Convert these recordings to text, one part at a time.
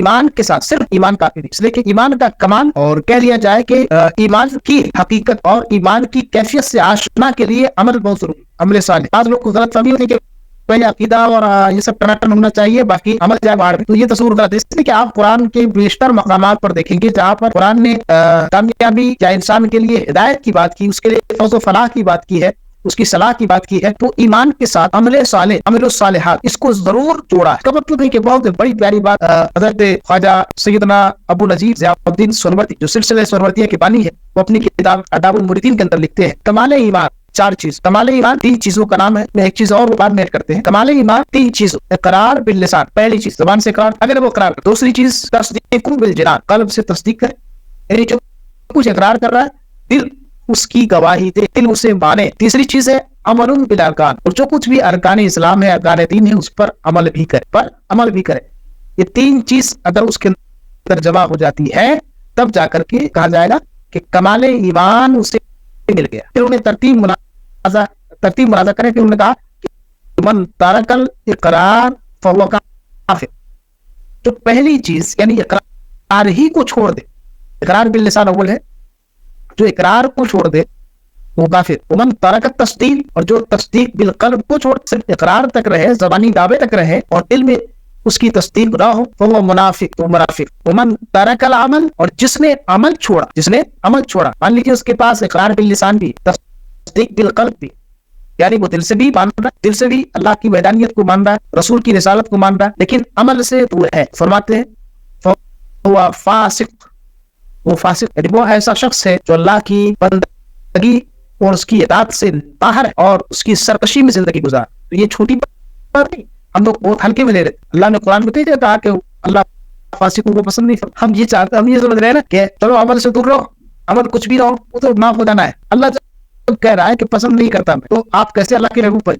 ایمان کے ساتھ صرف ایمان کافی نہیں، اس لیے کہ ایمان کا کمال اور کہہ لیا جائے کہ ایمان کی حقیقت اور ایمان کی کیفیت سے آشنا کے لیے عمل بہت ضروری، عمل صالح۔ بعض لوگ کو غلط فہمی ہوتی ہے کہ پہلے عقیدہ اور یہ سب ٹناٹن ہونا چاہیے، باقی عمل جائے باہر میں، تو یہ تصور غلط ہے، اس لیے کہ آپ قرآن کے بیشتر مقامات پر دیکھیں گے جہاں پر قرآن نے کامیابی یا انسان کے لیے ہدایت کی بات کی، اس کے لیے فوز و فلاح کی بات کی ہے، اس کی صلاح کی بات کی ہے، تو ایمان کے ساتھ عمل صالح، عمل الصالحات اس کو ضرور جوڑا ہے۔ اس کا مطلب ہے کہ بہت بڑی پیاری بات حضرت خواجہ سیدنا ابو نجیب ضیاء الدین سہروردی جو سلسلہ سہروردیہ کے بانی ہے، وہ اپنی کتاب آداب المریدین کے اندر لکھتے ہیں کمال ایمان چار چیز، کمال ایمان تین چیزوں کا نام ہے، میں ایک چیز اور بعد میں ایڈ کرتے ہیں۔ کمال ایمان تین چیز، اقرار باللسان، پہلی چیز زبان سے اقرار اگر وہ اقرار، دوسری چیز تصدیق بالجنان، قلب سے تصدیق کرے، یعنی جو کچھ اقرار کر رہا ہے دل اس کی گواہی دے، دل اسے مانے۔ تیسری چیز ہے عمل بالارکان، اور جو کچھ بھی ارکان اسلام ہے، ارکان دین ہے، اس پر عمل بھی کرے، یہ تین چیز اگر اس کے اندر جمع ہو جاتی ہے تب جا کر کے کہا جائے گا کہ کمال ایمان اسے مل گیا۔ پھر انہیں ترتیب منازع کریں کہ انہوں نے کہا کہ من ترک الاقرار فهو کافر، جو پہلی چیز یعنی اقرار ہی کو چھوڑ دے، اقرار باللسان اول ہے، جو اقرار کو چھوڑ دے وہ کافر۔ ومن ترک التصدیق، اور جو تصدیق بالقلب کو چھوڑ صرف اقرار تک رہے، زبانی دعوے تک رہے اور دل میں اس کی تصدیق نہ ہو وہ منافق، تو منافق۔ ومن ترک العمل، اور جس نے عمل چھوڑا، مان لیجیے اس کے پاس اقرار باللسان بھی، تصدیق بالقلب بھی، یعنی وہ دل سے بھی مان رہا ہے، دل سے بھی اللہ کی وحدانیت کو مان رہا ہے، رسول کی رسالت کو مان رہا ہے، لیکن عمل سے دور ہے، فرماتے ہیں وہ فاسق، یعنی وہ ایسا شخص ہے جو اللہ کی بندگی اور اس کی اطاعت سے باہر ہے اور اس کی سرکشی میں زندگی گزار۔ تو یہ چھوٹی بات نہیں، ہم لوگ بہت ہلکے میں لے رہے۔ اللہ نے قرآن میں کہا کہ اللہ فاسقوں کو پسند نہیں، ہم یہ چاہتے، ہم یہ سمجھ رہے ہیں نا کہ چلو عمل سے دور رہو، عمل کچھ بھی رہو وہ تو معاف ہو جانا ہے۔ اللہ جب کہہ رہا ہے کہ پسند نہیں کرتا میں، تو آپ کیسے اللہ کے محبوب پر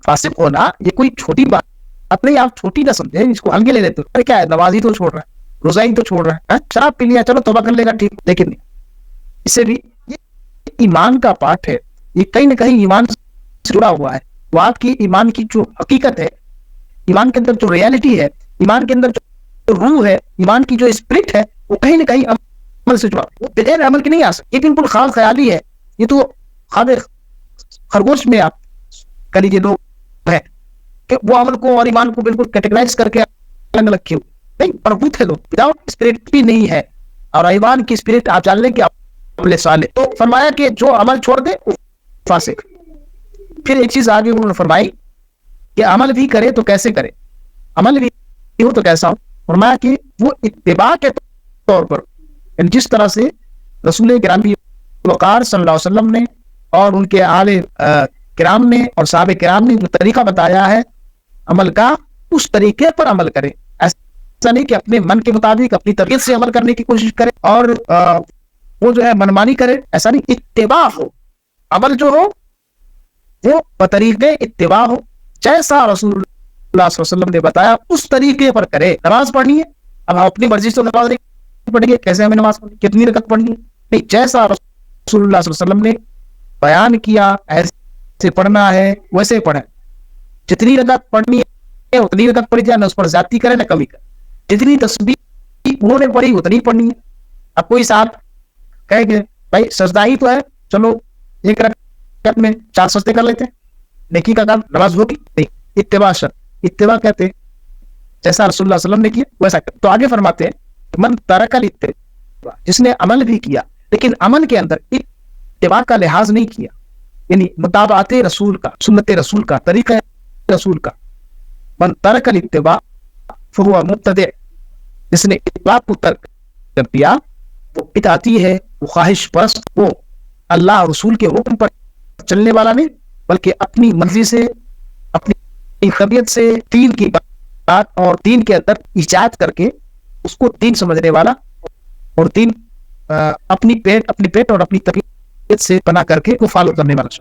فاسق ہونا یہ کوئی چھوٹی بات نہیں، آپ چھوٹی نہ سمجھیں، اس کو ہلکے لے لیتے ہو۔ کیا ہے، نمازی تو چھوڑ رہا ہے، روزہ ہی تو چھوڑ رہا ہے، شراب پی لیا چلو توبہ کر لے گا ٹھیک، لیکن نہیں، اس سے بھی ایمان کا پارٹ ہے، یہ کہیں نہ کہیں ایمان سے جڑا ہوا ہے۔ وہ آپ کی ایمان کی جو حقیقت ہے، ایمان کے اندر جو ریالٹی ہے، ایمان کے اندر جو روح ہے، ایمان کی جو اسپرٹ ہے، وہ کہیں نہ کہیں عمل سے جڑا، وہ بغیر عمل کے نہیں آ سکتی، یہ بالکل خام خیالی ہے، یہ تو خرگوش میں آپ کر لیجیے لوگ ہیں کہ وہ عمل کو اور ایمان کو بالکل کیٹیگرائز کر کے الگ الگ کیوں نہیں، پربوت ہے لوگ، وداؤٹ اسپرٹ بھی نہیں ہے، اور ایمان کی اسپرٹ آپ جان لیں کہ عمل صالح۔ تو فرمایا کہ جو عمل چھوڑ دے وہ فاسق۔ پھر ایک چیز آگے انہوں نے فرمائی کہ عمل بھی کرے تو کیسے کرے، عمل بھی ہو تو کیسا ہو، فرمایا کہ وہ اتباع کے طور پر، جس طرح سے رسول گرامی وقار صلی اللہ علیہ وسلم نے اور ان کے آل کرام نے اور صحابہ کرام نے جو طریقہ بتایا ہے عمل کا، اس طریقے پر عمل کرے، ایسا نہیں کہ اپنے من کے مطابق اپنی طبیعت سے عمل کرنے کی کوشش کرے اور وہ جو ہے منمانی کرے، ایسا نہیں، اتباع ہو، عمل جو ہو وہ بطریق اتباع ہو، جیسا رسول اللہ صلی اللہ علیہ وسلم نے بتایا اس طریقے پر کرے۔ نماز پڑھنی ہے، اب ہم اپنی مرضی سے نماز نہیں پڑھیں گے، کیسے ہمیں نماز پڑھنی، کتنی رکعت پڑھنی ہے، نہیں، جیسا رسول اللہ صلی اللہ علیہ وسلم نے بیان کیا ایسے پڑھنا ہے ویسے پڑھیں، جتنی رکعت پڑھنی ہے اتنی رکعت پڑھی جائے، نہ اس پر زیادتی کرے نہ کمی کرے، جتنی تسبیح انہوں نے پڑھی اتنی پڑھنی ہے۔ اب کوئی صاحب کہے کہ بھائی سجدہ ہی تو ہے، چلو ایک رکعت میں 4 سجدے کر لیتے ہیں، نیکی کا کام، نماز ہوگی نہیں، اتباع شرط، اتباع کہتے ہیں جیسا رسول اللہ صلی اللہ علیہ وسلم نے کیا ویسا کرتے۔ تو آگے فرماتے ہیں من ترک الاتباع، جس نے عمل بھی کیا لیکن عمل کے اندر اتباع کا لحاظ نہیں کیا، یعنی متابعت رسول کا، سنت رسول کا، طریقہ رسول کا، من ترک الاتباع فهو مبتدع، جس نے اتباع کو ترک کر دیا وہ بدعتی ہے، وہ خواہش پرست، وہ اللہ رسول کے حکم پر چلنے والا نہیں بلکہ اپنی مرضی سے، اپنی طبیعت سے دین کی بات اور دین کے اندر ایجاد کر کے اس کو دین سمجھنے والا، اور دین اپنی پیٹ اور اپنی طبیعت سے بنا کر کے وہ فالو کرنے والا۔